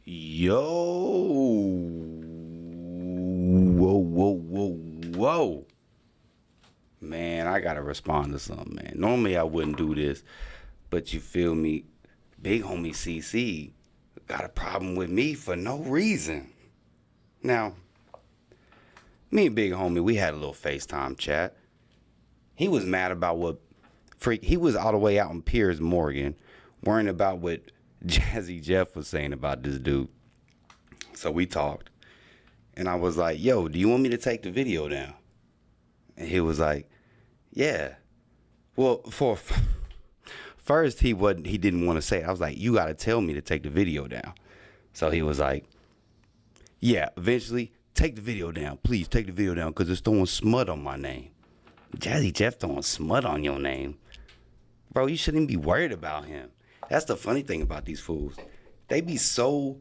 Yo, whoa, whoa, whoa, whoa. Man, I gotta respond to something, man. Normally I wouldn't do this, but you feel me? Big homie CC got a problem with me for no reason. Now, me and Big Homie, we had a little FaceTime chat. He was mad about he was all the way out in Piers Morgan, worrying about what Jazzy Jeff was saying about this dude. So we talked, and I was like, yo, do you want me to take the video down? And he was like, yeah. Well, first he didn't want to say it. I was like, you got to tell me to take the video down. So he was like, yeah, eventually take the video down. Please take the video down because it's throwing smut on my name. Jazzy Jeff throwing smut on your name. Bro, you shouldn't be worried about him. That's the funny thing about these fools. They be so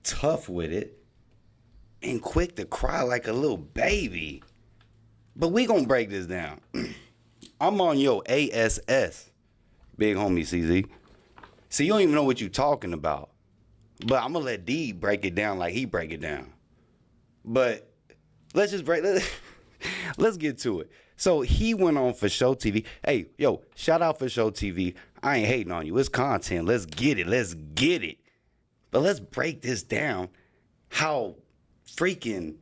tough with it and quick to cry like a little baby. But we gonna break this down. I'm on your ASS, Big Homie CZ. See, you don't even know what you talking about. But I'm gonna let D break it down like he break it down. But let's get to it. So he went on For Show TV. Hey, yo, shout out For Show TV. I ain't hating on you. It's content. Let's get it. But let's break this down. How freaking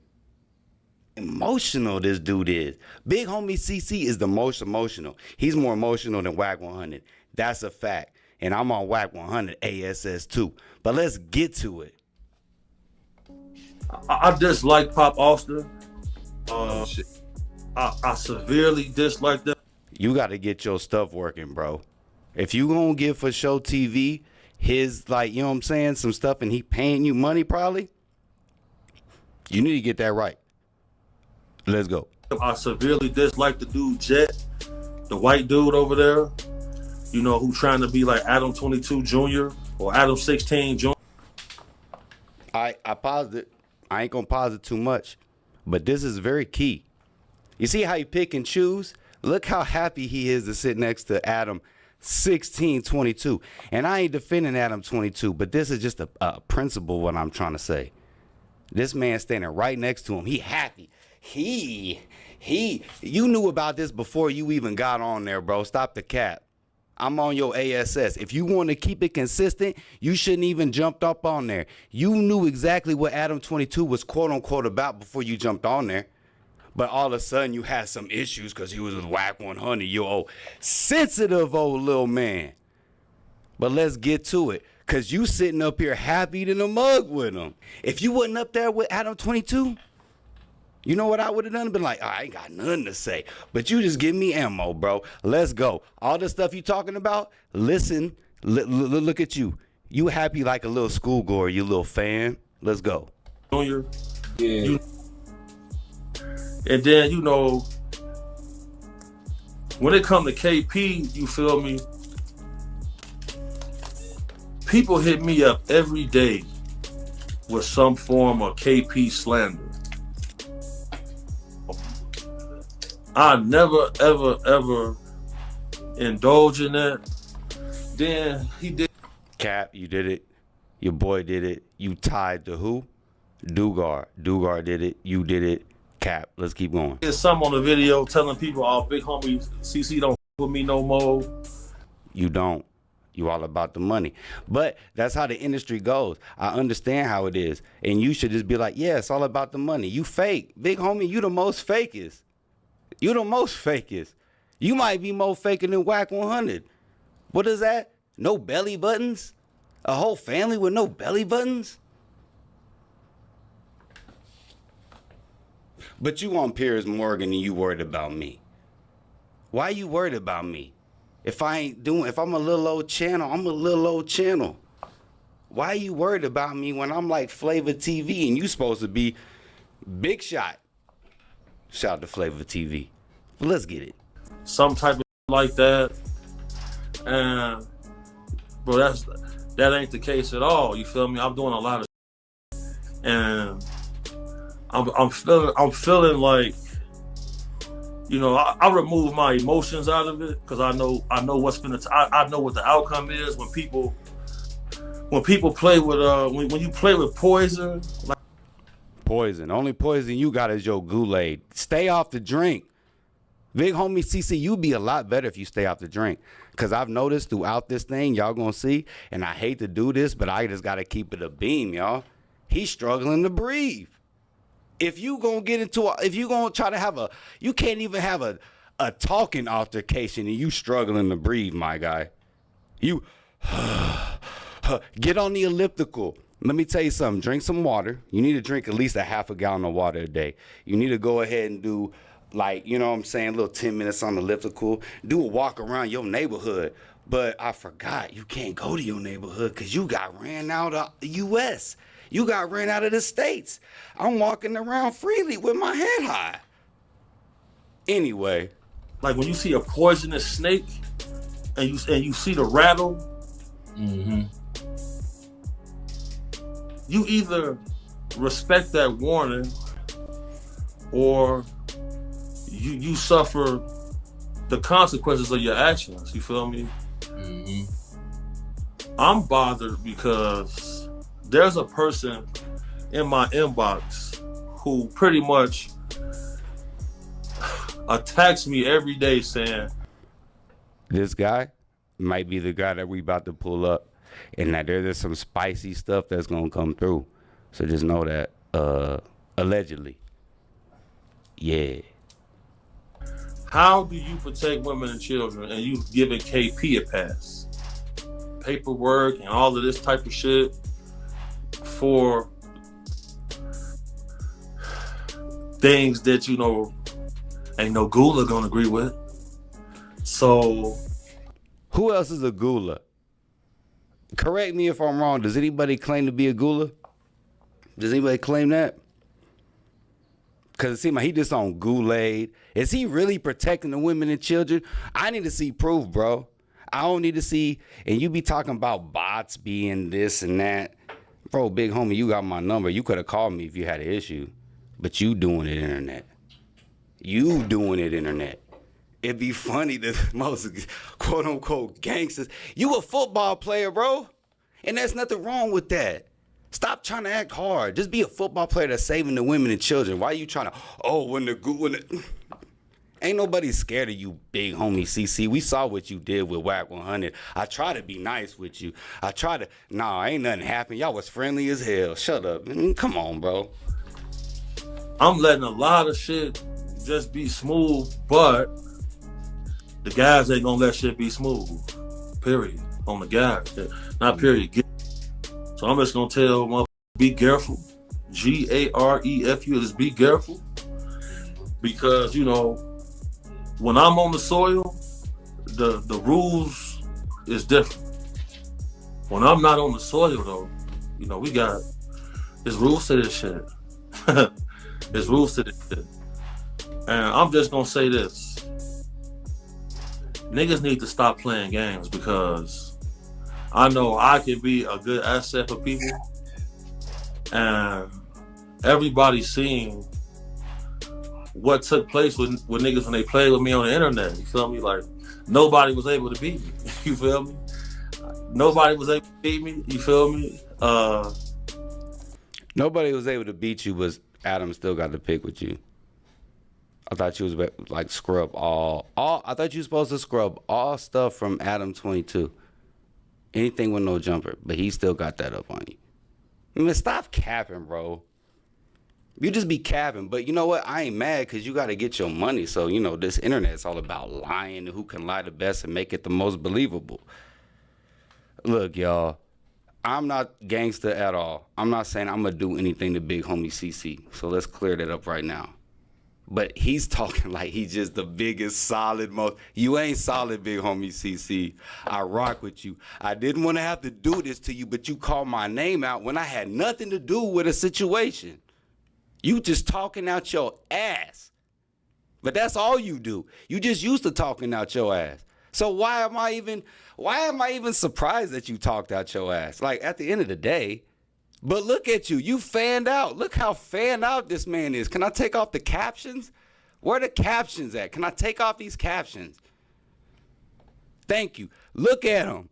emotional this dude is. Big Homie CC is the most emotional. He's more emotional than Wack 100. That's a fact. And I'm on Wack 100 ASS too. But let's get to it. I dislike Pop Austin. Shit. I severely dislike that. You got to get your stuff working, bro. If you gonna give For Show TV his, like, you know what I'm saying, some stuff, and he paying you money probably, you need to get that right. Let's go. I severely dislike the dude Jet, the white dude over there, you know, who trying to be like Adam 22 Jr. or Adam 16 Jr. I paused it. I ain't gonna pause it too much, but this is very key. You see how you pick and choose? Look how happy he is to sit next to Adam 1622. And I ain't defending Adam 22, but this is just a principle what I'm trying to say. This man standing right next to him, he happy. You knew about this before you even got on there, bro. Stop the cap. I'm on your ASS. If you want to keep it consistent, you shouldn't even jumped up on there. You knew exactly what Adam 22 was quote unquote about before you jumped on there. But all of a sudden you had some issues because he was with Wack 100, you old sensitive old little man. But let's get to it, because you sitting up here happy than a mug with him. If you wasn't up there with Adam 22, you know what I would have done? Been like, oh, I ain't got nothing to say. But you just give me ammo, bro. Let's go. All the stuff you talking about, listen, look at you. You happy like a little schoolgoer, you little fan. Let's go. Jr. Yeah. And then, you know, when it come to KP, you feel me? People hit me up every day with some form of KP slander. I never, ever, ever indulge in that. Then he did. Cap, you did it. Your boy did it. You tied to who? Dugar. Dugar did it. You did it. Cap, let's keep going. There's some on the video telling people, oh, Big Homie CC don't with me no more. You don't. You all about the money. But that's how the industry goes. I understand how it is. And you should just be like, yeah, it's all about the money. You fake. Big Homie, you the most fakest. You the most fakest. You might be more faker than Wack 100. What is that? No belly buttons? A whole family with no belly buttons? But you on Piers Morgan and you worried about me. Why you worried about me? If I'm a little old channel, I'm a little old channel. Why you worried about me when I'm like Flavor TV and you supposed to be Big Shot? Shout out to Flavor TV. But let's get it. Some type of like that. And bro, that ain't the case at all. You feel me? I'm doing a lot of and I'm feeling like, you know, I remove my emotions out of it because I know what's gonna I know what the outcome is when people when people play with when you play with poison, like Poison. Only poison you got is your Kool-Aid. Stay off the drink. Big homie CC, you be a lot better if you stay off the drink. Because I've noticed throughout this thing, y'all gonna see, and I hate to do this, but I just gotta keep it a beam, y'all. He's struggling to breathe. If you gonna if you gonna try to have you can't even have a talking altercation and you struggling to breathe, my guy. You get on the elliptical. Let me tell you something. Drink some water. You need to drink at least a half a gallon of water a day. You need to go ahead and do, like, you know what I'm saying, a little 10 minutes on the elliptical. Do a walk around your neighborhood. But I forgot, you can't go to your neighborhood because you got ran out of the U.S. You got ran out of the States. I'm walking around freely with my head high. Anyway. like when you see a poisonous snake and you see the rattle, Mm-hmm. you either respect that warning or you suffer the consequences of your actions. You feel me? Mm-hmm. I'm bothered because there's a person in my inbox who pretty much attacks me every day saying, This guy might be the guy that we about to pull up, and that there's some spicy stuff that's gonna come through. So just know that, allegedly. Yeah. how do you protect women and children and you giving KP a pass? Paperwork and all of this type of shit for things that, you know, ain't no gula gonna agree with. So Who else is a gula? Correct me if I'm wrong. Does anybody claim to be a gula? Does anybody claim that? Because it seems like he just on Kool-Aid. Is he really protecting the women and children? I need to see proof, bro. I don't need to see, and you be talking about bots being this and that. Bro, big homie, you got my number. You could have called me if you had an issue. But you doing it internet. You doing it internet. It'd be funny, the most quote-unquote gangsters. You a football player, bro. And there's nothing wrong with that. Stop trying to act hard. Just be a football player that's saving the women and children. Why are you trying to, Ain't nobody scared of you, big homie CC. We saw what you did with WAC 100. I try to be nice with you. Ain't nothing happened. Y'all was friendly as hell. Shut up. Come on, bro. I'm letting a lot of shit just be smooth, but the guys ain't gonna let shit be smooth. Period. On the guys. Not period. So I'm just gonna tell motherfuckers, be careful. GAREFU, just be careful. Because, you know, when I'm on the soil, the rules is different. When I'm not on the soil though, you know, there's rules to this shit. There's rules to this shit. And I'm just gonna say this. Niggas need to stop playing games because I know I can be a good asset for people. And everybody's seen what took place with niggas when they played with me on the internet. You feel me? Like, nobody was able to beat me. You feel me? Nobody was able to beat me. You feel me? Nobody was able to beat you, but Adam still got to pick with you. I thought you was like scrub all. I thought you was supposed to scrub all stuff from Adam 22. Anything with no jumper, but he still got that up on you. I mean, stop capping, bro. You just be capping, but you know what? I ain't mad because you got to get your money. So, you know, this internet's all about lying and who can lie the best and make it the most believable. Look, y'all, I'm not gangster at all. I'm not saying I'm going to do anything to big homie CC. So let's clear that up right now. But he's talking like he's just the biggest, solid, most. You ain't solid, big homie CC. I rock with you. I didn't want to have to do this to you, but you called my name out when I had nothing to do with a situation. You just talking out your ass. But that's all you do. You just used to talking out your ass. So why am I even surprised that you talked out your ass? Like, at the end of the day. But look at you. You fanned out. Look how fanned out this man is. Can I take off the captions? Where are the captions at? Can I take off these captions? Thank you. Look at him.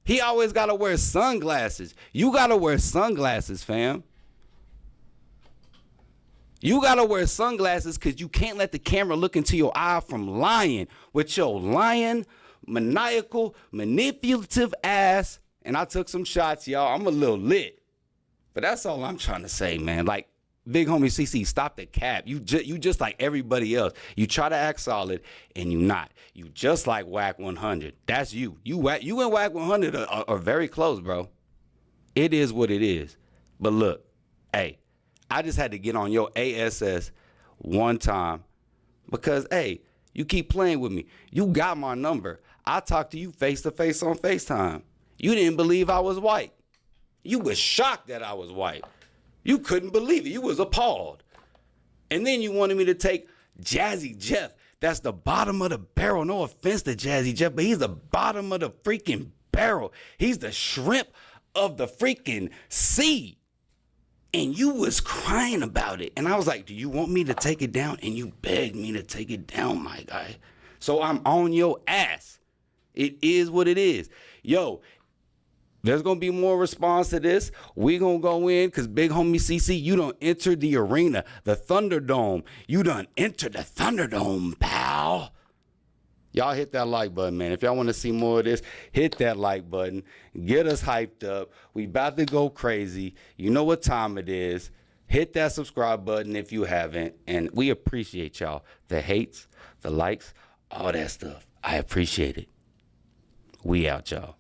He always got to wear sunglasses. You got to wear sunglasses, fam. You got to wear sunglasses because you can't let the camera look into your eye from lying with your lying, maniacal, manipulative ass. And I took some shots, y'all. I'm a little lit. But that's all I'm trying to say, man. Like, big homie CC, stop the cap. You just like everybody else. You try to act solid, and you not. You just like Whack 100. That's you. You and Whack 100 are very close, bro. It is what it is. But look, hey, I just had to get on your ASS one time because, hey, you keep playing with me. You got my number. I talked to you face to face on FaceTime. You didn't believe I was white. You was shocked that I was white. You couldn't believe it. You was appalled. And then you wanted me to take Jazzy Jeff. That's the bottom of the barrel. No offense to Jazzy Jeff, but he's the bottom of the freaking barrel. He's the shrimp of the freaking sea. And you was crying about it. And I was like, do you want me to take it down? And you begged me to take it down, my guy. So I'm on your ass. It is what it is. Yo, there's going to be more response to this. We going to go in because big homie CC, you done entered the arena, the Thunderdome. You done entered the Thunderdome, pal. Y'all hit that like button, man. If y'all want to see more of this, hit that like button. Get us hyped up. We about to go crazy. You know what time it is. Hit that subscribe button if you haven't. And we appreciate y'all. The hates, the likes, all that stuff. I appreciate it. We out, y'all.